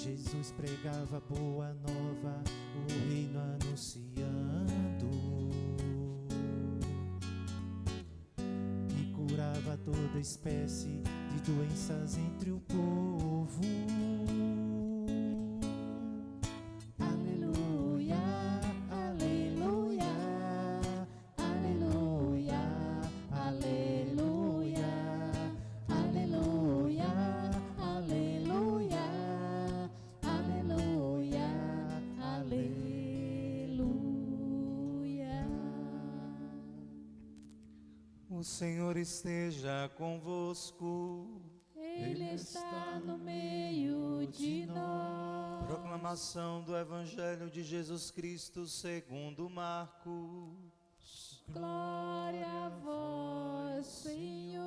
Jesus pregava boa nova, o reino anunciando, e curava toda espécie de doenças entre o povo. Aleluia, aleluia, aleluia, aleluia, aleluia, aleluia, aleluia, aleluia. O Senhor esteja convosco. Ele está no meio de nós. Proclamação do Evangelho de Jesus Cristo segundo Marcos. Glória a vós, Senhor.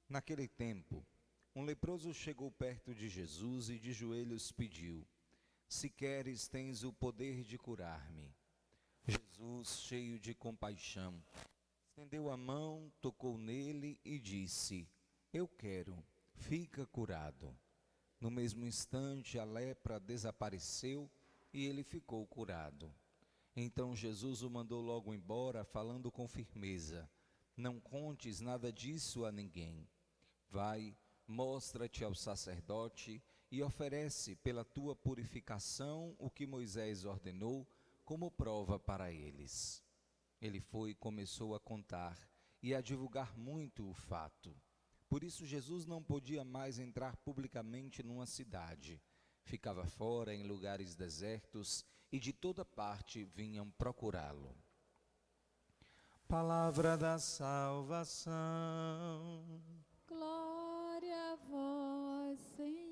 Naquele tempo, um leproso chegou perto de Jesus e de joelhos pediu: Se queres, tens o poder de curar-me. Jesus, cheio de compaixão, estendeu a mão, tocou nele e disse: Eu quero, fica curado. No mesmo instante, a lepra desapareceu e ele ficou curado. Então Jesus o mandou logo embora, falando com firmeza: Não contes nada disso a ninguém. Vai, mostra-te ao sacerdote e oferece pela tua purificação o que Moisés ordenou como prova para eles. Ele foi e começou a contar e a divulgar muito o fato. Por isso Jesus não podia mais entrar publicamente numa cidade. Ficava fora em lugares desertos e de toda parte vinham procurá-lo. Palavra da salvação. Glória a vós, Senhor.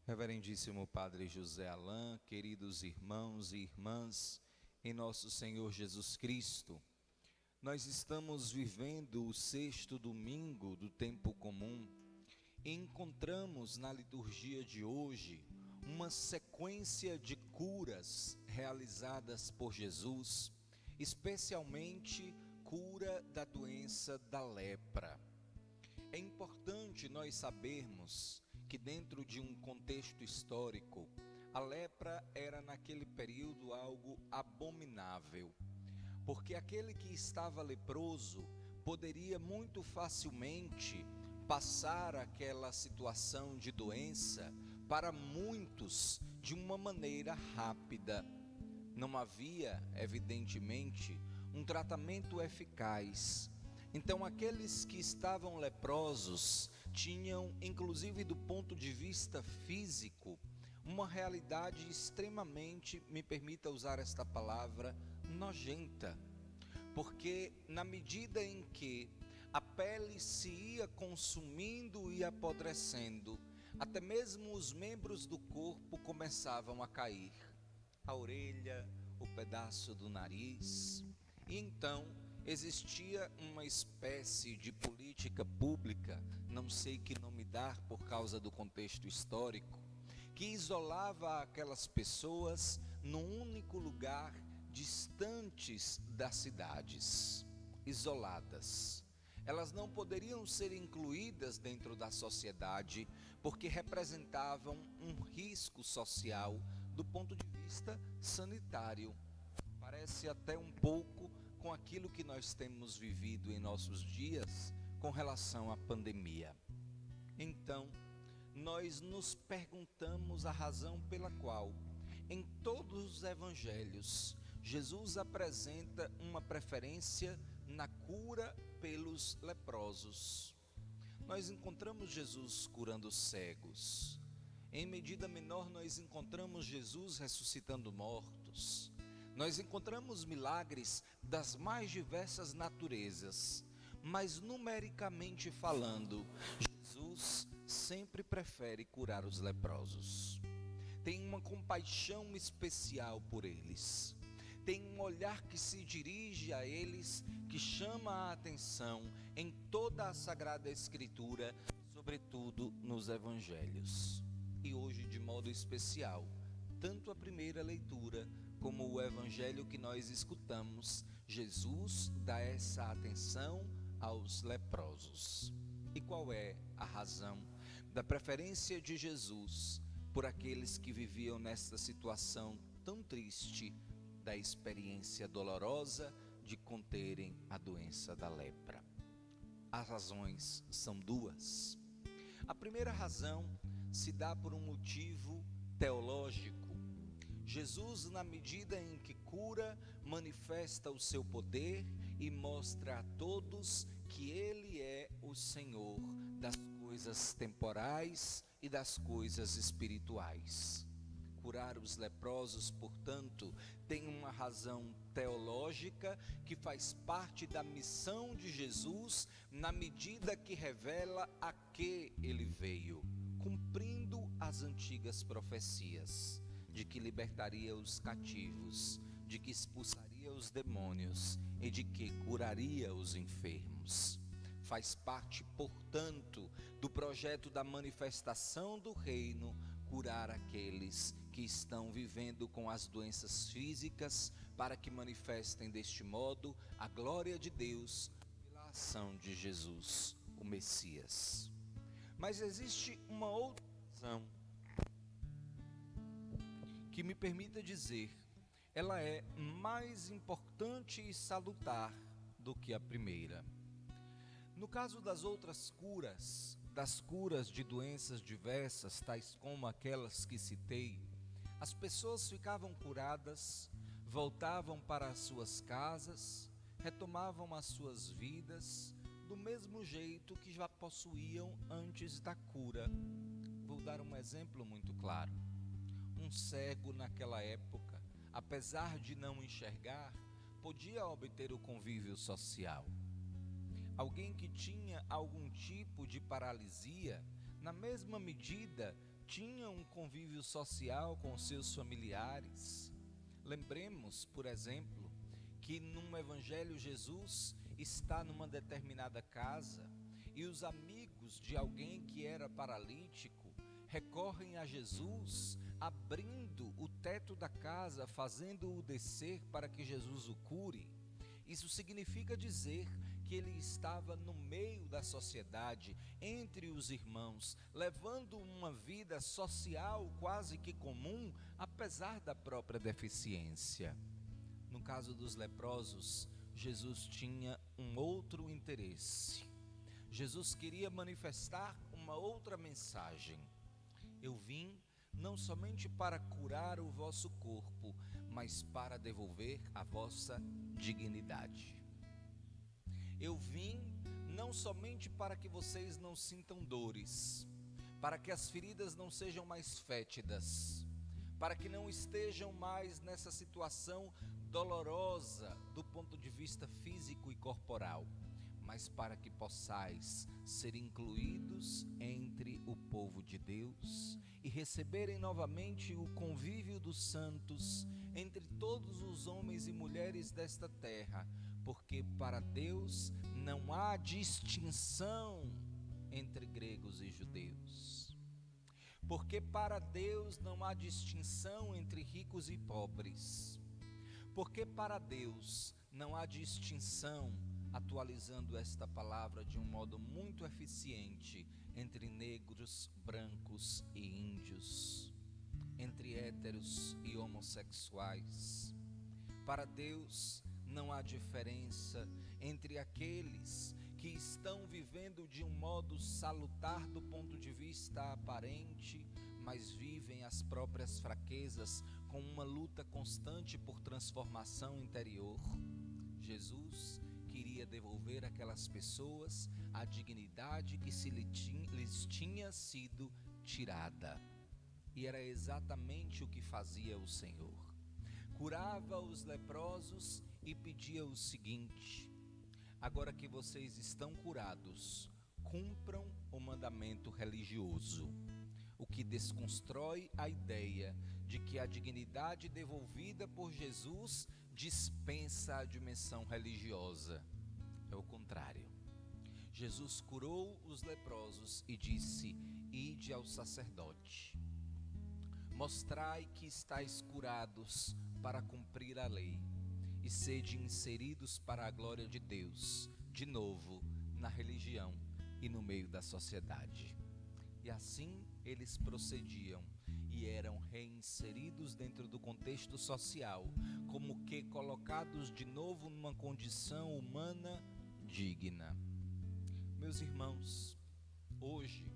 Reverendíssimo Padre José Alain, queridos irmãos e irmãs, em nosso Senhor Jesus Cristo, nós estamos vivendo o 6º domingo do tempo comum e encontramos na liturgia de hoje uma sequência de curas realizadas por Jesus, especialmente cura da doença da lepra. É importante nós sabermos que dentro de um contexto histórico, a lepra era naquele período algo abominável, porque aquele que estava leproso poderia muito facilmente passar aquela situação de doença para muitos de uma maneira rápida. Não havia, evidentemente, um tratamento eficaz. Então aqueles que estavam leprosos tinham, inclusive do ponto de vista físico, uma realidade extremamente, me permita usar esta palavra, nojenta, porque na medida em que a pele se ia consumindo e apodrecendo, até mesmo os membros do corpo começavam a cair, a orelha, o pedaço do nariz, e então existia uma espécie de política pública, não sei que nome dar por causa do contexto histórico, que isolava aquelas pessoas num único lugar, distantes das cidades, isoladas. Elas não poderiam ser incluídas dentro da sociedade, porque representavam um risco social do ponto de vista sanitário. Parece até um pouco com aquilo que nós temos vivido em nossos dias com relação à pandemia. Então, nós nos perguntamos a razão pela qual, em todos os evangelhos, Jesus apresenta uma preferência na cura pelos leprosos. Nós encontramos Jesus curando cegos. Em medida menor, nós encontramos Jesus ressuscitando mortos. Nós encontramos milagres das mais diversas naturezas, mas numericamente falando, Jesus sempre prefere curar os leprosos. Tem uma compaixão especial por eles. Tem um olhar que se dirige a eles, que chama a atenção em toda a Sagrada Escritura, sobretudo nos Evangelhos. E hoje, de modo especial, tanto a primeira leitura como o Evangelho que nós escutamos, Jesus dá essa atenção aos leprosos. E qual é a razão? da preferência de Jesus por aqueles que viviam nesta situação tão triste da experiência dolorosa de conterem a doença da lepra. As razões são duas. A primeira razão se dá por um motivo teológico. Jesus, na medida em que cura, manifesta o seu poder e mostra a todos que Ele é o Senhor das coisas temporais e das coisas espirituais. Curar os leprosos, portanto, tem uma razão teológica que faz parte da missão de Jesus, na medida que revela a que Ele veio, cumprindo as antigas profecias, de que libertaria os cativos, de que expulsaria os demônios e de que curaria os enfermos. Faz parte, portanto, do projeto da manifestação do reino, curar aqueles que estão vivendo com as doenças físicas, para que manifestem deste modo a glória de Deus pela ação de Jesus, o Messias. Mas existe uma outra razão que me permita dizer, ela é mais importante e salutar do que a primeira. No caso das outras curas, das curas de doenças diversas, tais como aquelas que citei, as pessoas ficavam curadas, voltavam para as suas casas, retomavam as suas vidas do mesmo jeito que já possuíam antes da cura. Vou dar um exemplo muito claro. Um cego naquela época, apesar de não enxergar, podia obter o convívio social. Alguém que tinha algum tipo de paralisia, na mesma medida, tinha um convívio social com seus familiares. Lembremos, por exemplo, que no Evangelho Jesus está numa determinada casa e os amigos de alguém que era paralítico recorrem a Jesus, abrindo o teto da casa, fazendo-o descer para que Jesus o cure. Isso significa dizer que ele estava no meio da sociedade, entre os irmãos, levando uma vida social quase que comum, apesar da própria deficiência. No caso dos leprosos, Jesus tinha um outro interesse. Jesus queria manifestar uma outra mensagem. Eu vim não somente para curar o vosso corpo, mas para devolver a vossa dignidade. Eu vim não somente para que vocês não sintam dores, para que as feridas não sejam mais fétidas, para que não estejam mais nessa situação dolorosa do ponto de vista físico e corporal, mas para que possais ser incluídos entre o povo de Deus e receberem novamente o convívio dos santos entre todos os homens e mulheres desta terra, porque para Deus não há distinção entre gregos e judeus. Porque para Deus não há distinção entre ricos e pobres. Porque para Deus não há distinção, atualizando esta palavra de um modo muito eficiente, entre negros, brancos e índios, entre héteros e homossexuais. Para Deus não há diferença entre aqueles que estão vivendo de um modo salutar do ponto de vista aparente, mas vivem as próprias fraquezas com uma luta constante por transformação interior. Jesus queria devolver àquelas pessoas a dignidade que lhes tinha sido tirada. E era exatamente o que fazia o Senhor. Curava os leprosos e pedia o seguinte: agora que vocês estão curados, cumpram o mandamento religioso, o que desconstrói a ideia de que a dignidade devolvida por Jesus dispensa a dimensão religiosa. É o contrário. Jesus curou os leprosos e disse: ide ao sacerdote, mostrai que estáis curados para cumprir a lei, e sede inseridos para a glória de Deus, de novo, na religião e no meio da sociedade. E assim eles procediam e eram reinseridos dentro do contexto social, como que colocados de novo numa condição humana digna. Meus irmãos, hoje,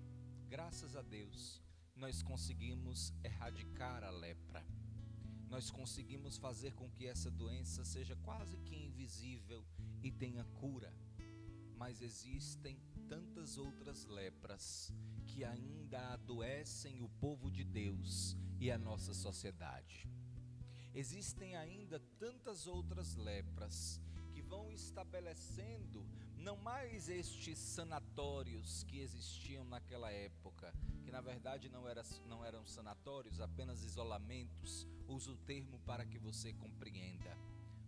graças a Deus, nós conseguimos erradicar a lepra. Nós conseguimos fazer com que essa doença seja quase que invisível e tenha cura. Mas existem tantas outras lepras que ainda adoecem o povo de Deus e a nossa sociedade. Existem ainda tantas outras lepras que vão estabelecendo não mais estes sanatórios que existiam naquela época, que na verdade não eram sanatórios, apenas isolamentos, uso o termo para que você compreenda.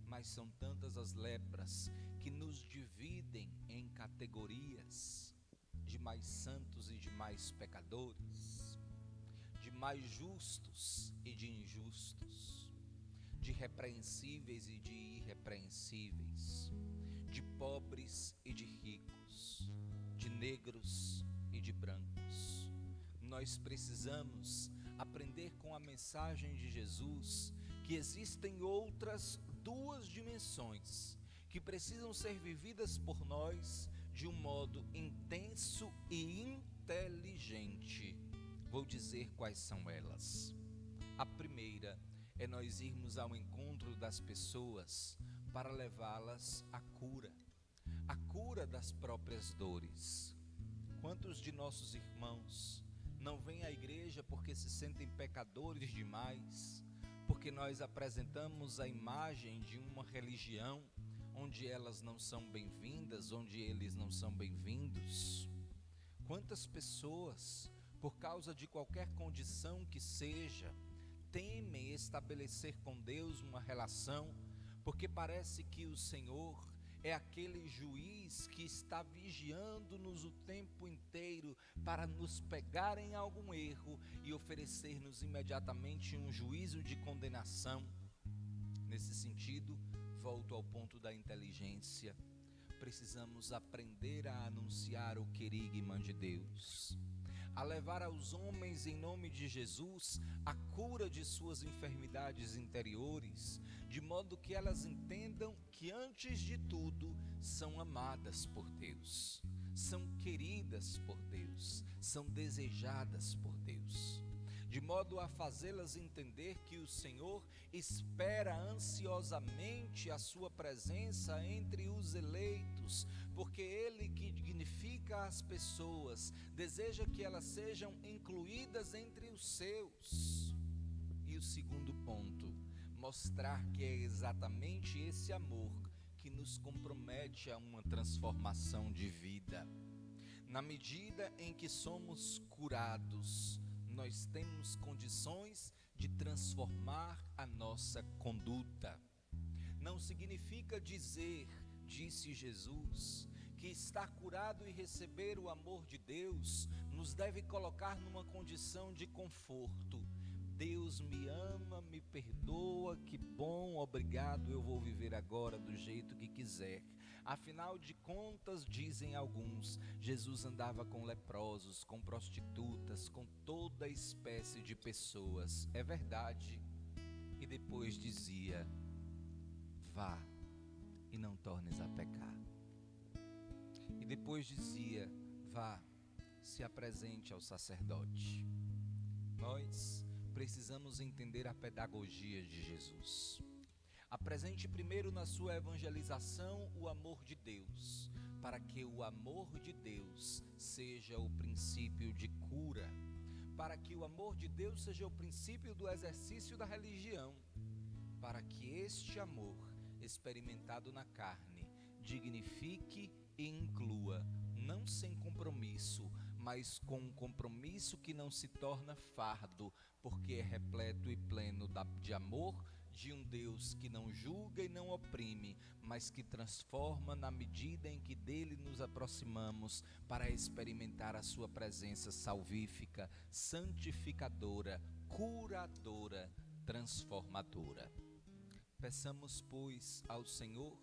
Mas são tantas as lepras que nos dividem em categorias de mais santos e de mais pecadores, de mais justos e de injustos, de repreensíveis e de irrepreensíveis, de pobres e de ricos, de negros e de brancos. Nós precisamos aprender com a mensagem de Jesus que existem outras duas dimensões que precisam ser vividas por nós de um modo intenso e inteligente. Vou dizer quais são elas. A primeira é nós irmos ao encontro das pessoas para levá-las à cura das próprias dores. Quantos de nossos irmãos não vêm à igreja porque se sentem pecadores demais, porque nós apresentamos a imagem de uma religião onde elas não são bem-vindas, onde eles não são bem-vindos? Quantas pessoas, por causa de qualquer condição que seja, temem estabelecer com Deus uma relação, porque parece que o Senhor é aquele juiz que está vigiando-nos o tempo inteiro para nos pegar em algum erro e oferecer-nos imediatamente um juízo de condenação. Nesse sentido, volto ao ponto da inteligência. Precisamos aprender a anunciar o querigma de Deus, a levar aos homens em nome de Jesus a cura de suas enfermidades interiores, de modo que elas entendam que antes de tudo são amadas por Deus, são queridas por Deus, são desejadas por Deus, de modo a fazê-las entender que o Senhor espera ansiosamente a sua presença entre os eleitos, porque Ele que dignifica as pessoas, deseja que elas sejam incluídas entre os seus. E o segundo ponto, mostrar que é exatamente esse amor que nos compromete a uma transformação de vida. Na medida em que somos curados, nós temos condições de transformar a nossa conduta. Não significa dizer, disse Jesus, que estar curado e receber o amor de Deus nos deve colocar numa condição de conforto. Deus me ama, me perdoa, que bom, obrigado, eu vou viver agora do jeito que quiser. Afinal de contas, dizem alguns, Jesus andava com leprosos, com prostitutas, com toda espécie de pessoas. É verdade. E depois dizia, vá e não tornes a pecar. E depois dizia, vá, se apresente ao sacerdote. Nós precisamos entender a pedagogia de Jesus. Apresente primeiro na sua evangelização o amor de Deus, para que o amor de Deus seja o princípio de cura, para que o amor de Deus seja o princípio do exercício da religião, para que este amor, experimentado na carne, dignifique e inclua, não sem compromisso, mas com um compromisso que não se torna fardo, porque é repleto e pleno de amor, de um Deus que não julga e não oprime, mas que transforma na medida em que dele nos aproximamos para experimentar a sua presença salvífica, santificadora, curadora, transformadora. Peçamos, pois, ao Senhor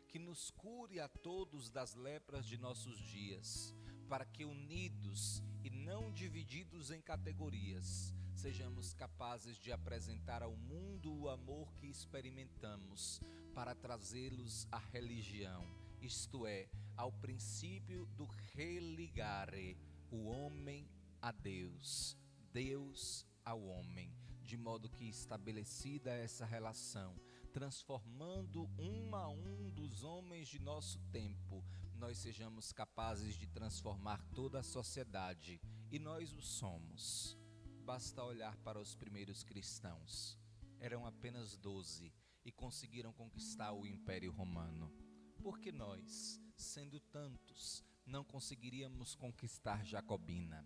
que nos cure a todos das lepras de nossos dias, para que unidos e não divididos em categorias, sejamos capazes de apresentar ao mundo o amor que experimentamos, para trazê-los à religião, isto é, ao princípio do religare, o homem a Deus, Deus ao homem, de modo que, estabelecida essa relação, transformando um a um dos homens de nosso tempo, nós sejamos capazes de transformar toda a sociedade, e nós o somos. Basta olhar para os primeiros cristãos. Eram apenas 12 e conseguiram conquistar o Império Romano. Por que nós, sendo tantos, não conseguiríamos conquistar Jacobina?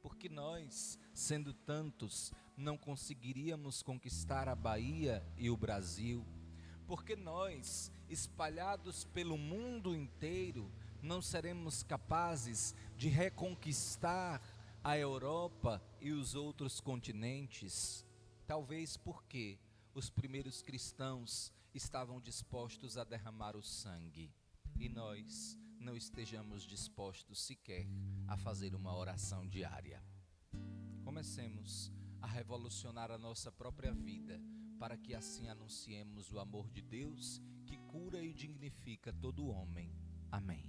Porque nós, sendo tantos, não conseguiríamos conquistar a Bahia e o Brasil? Porque nós, espalhados pelo mundo inteiro, não seremos capazes de reconquistar a Europa e os outros continentes? Talvez porque os primeiros cristãos estavam dispostos a derramar o sangue, e nós não estejamos dispostos sequer a fazer uma oração diária. Comecemos a revolucionar a nossa própria vida, para que assim anunciemos o amor de Deus que cura e dignifica todo homem. Amém.